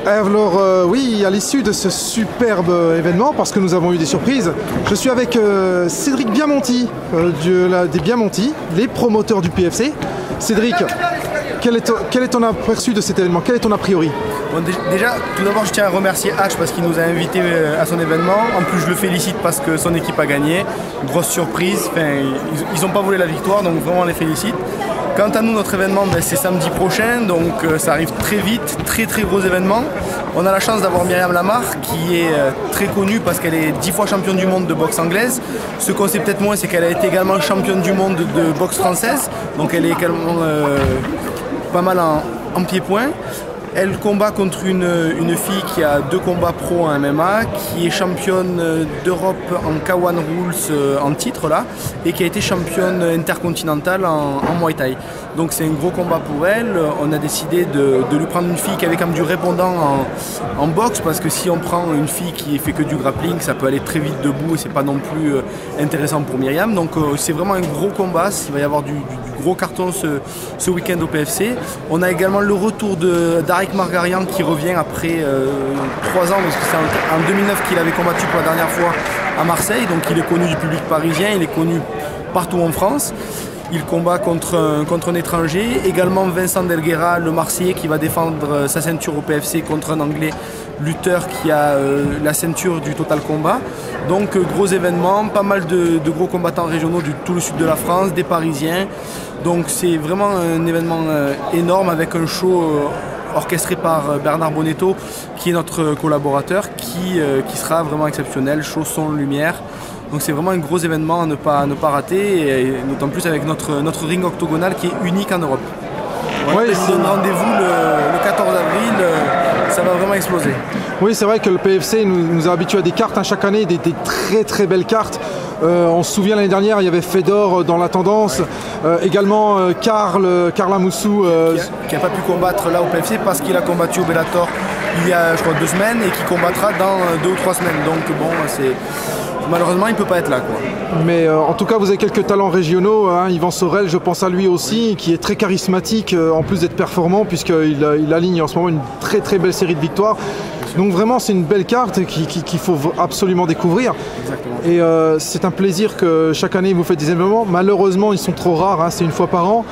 Alors oui, à l'issue de ce superbe événement, parce que nous avons eu des surprises, je suis avec Cédric Biamonti, des Biamonti, les promoteurs du PFC. Cédric, quel est ton aperçu de cet événement? Quel est ton a priori? Bon, déjà, tout d'abord, je tiens à remercier H parce qu'il nous a invités à son événement. En plus, je le félicite parce que son équipe a gagné. Grosse surprise. Enfin, ils n'ont pas volé la victoire, donc vraiment, on les félicite. Quant à nous, notre événement, c'est samedi prochain, donc ça arrive très vite, très gros événement. On a la chance d'avoir Myriam Lamar, qui est très connue parce qu'elle est 10 fois championne du monde de boxe anglaise. Ce qu'on sait peut-être moins, c'est qu'elle a été également championne du monde de boxe française, donc elle est également pas mal en pied-point. Elle combat contre une fille qui a 2 combats pro en MMA, qui est championne d'Europe en K1 Rules en titre là, et qui a été championne intercontinentale en Muay Thai. Donc c'est un gros combat pour elle. On a décidé de lui prendre une fille qui avait quand même du répondant en boxe, parce que si on prend une fille qui fait que du grappling, ça peut aller très vite debout et c'est pas non plus intéressant pour Myriam. Donc c'est vraiment un gros combat. Il va y avoir du gros carton ce week-end au PFC. On a également le retour d'Arik Margarian qui revient après 3 ans, parce que c'est en 2009 qu'il avait combattu pour la dernière fois à Marseille. Donc il est connu du public parisien, il est connu partout en France. Il combat contre un étranger. Également Vincent Delguera, le Marseillais, qui va défendre sa ceinture au PFC contre un Anglais lutteur qui a la ceinture du Total Combat. Donc gros événement, pas mal de gros combattants régionaux de tout le sud de la France, des Parisiens. Donc c'est vraiment un événement énorme, avec un show orchestré par Bernard Bonetto, qui est notre collaborateur, qui sera vraiment exceptionnel, show, son, lumière. Donc c'est vraiment un gros événement à ne pas rater, et d'autant plus avec notre ring octogonal qui est unique en Europe. Voilà, ouais, on donne rendez-vous le 14 avril, ça va vraiment exploser. Oui, c'est vrai que le PFC nous a habitués à des cartes chaque année, des très belles cartes. On se souvient l'année dernière, il y avait Fedor dans la tendance, ouais. Également Karl Amoussou. Qui n'a pas pu combattre là au PFC parce qu'il a combattu au Bellator il y a, je crois, 2 semaines, et qui combattra dans 2 ou 3 semaines. Donc bon, malheureusement, il ne peut pas être là, quoi. Mais en tout cas, vous avez quelques talents régionaux. Hein. Yvan Sorel, je pense à lui aussi, qui est très charismatique, en plus d'être performant, puisqu'il aligne en ce moment une très belle série de victoires. Donc vraiment, c'est une belle carte qu'il faut absolument découvrir. Exactement. Et c'est un plaisir que chaque année, vous faites des événements. Malheureusement, ils sont trop rares, hein, c'est une fois par an.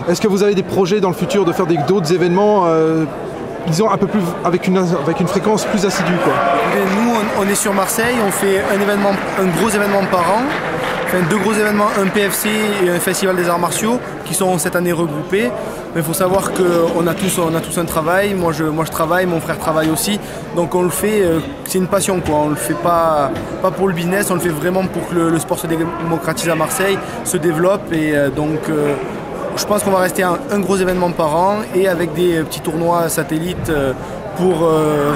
Est-ce que vous avez des projets dans le futur de faire d'autres événements disons un peu plus avec une fréquence plus assidue, quoi? Nous, on est sur Marseille, on fait un gros événement par an, enfin 2 gros événements, un PFC et un festival des arts martiaux, qui sont cette année regroupés. Mais il faut savoir qu'on a tous un travail. Moi je travaille, mon frère travaille aussi, donc on le fait, c'est une passion, quoi. On le fait pas pour le business, on le fait vraiment pour que le sport se démocratise à Marseille, se développe, et je pense qu'on va rester un gros événement par an, et avec des petits tournois satellites pour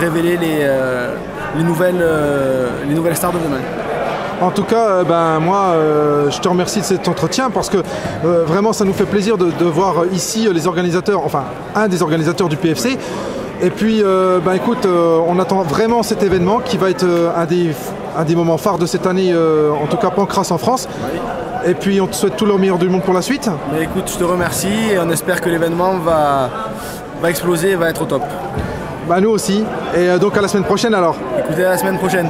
révéler les nouvelles stars de demain. En tout cas, moi, je te remercie de cet entretien, parce que vraiment, ça nous fait plaisir de voir ici les organisateurs, enfin, un des organisateurs du PFC. Et puis, écoute, on attend vraiment cet événement qui va être un des moments phares de cette année, en tout cas Pancrace en France. Oui. Et puis on te souhaite tout le meilleur du monde pour la suite. Mais écoute, je te remercie, et on espère que l'événement va exploser et va être au top. Nous aussi. Et donc à la semaine prochaine alors. Écoutez, à la semaine prochaine.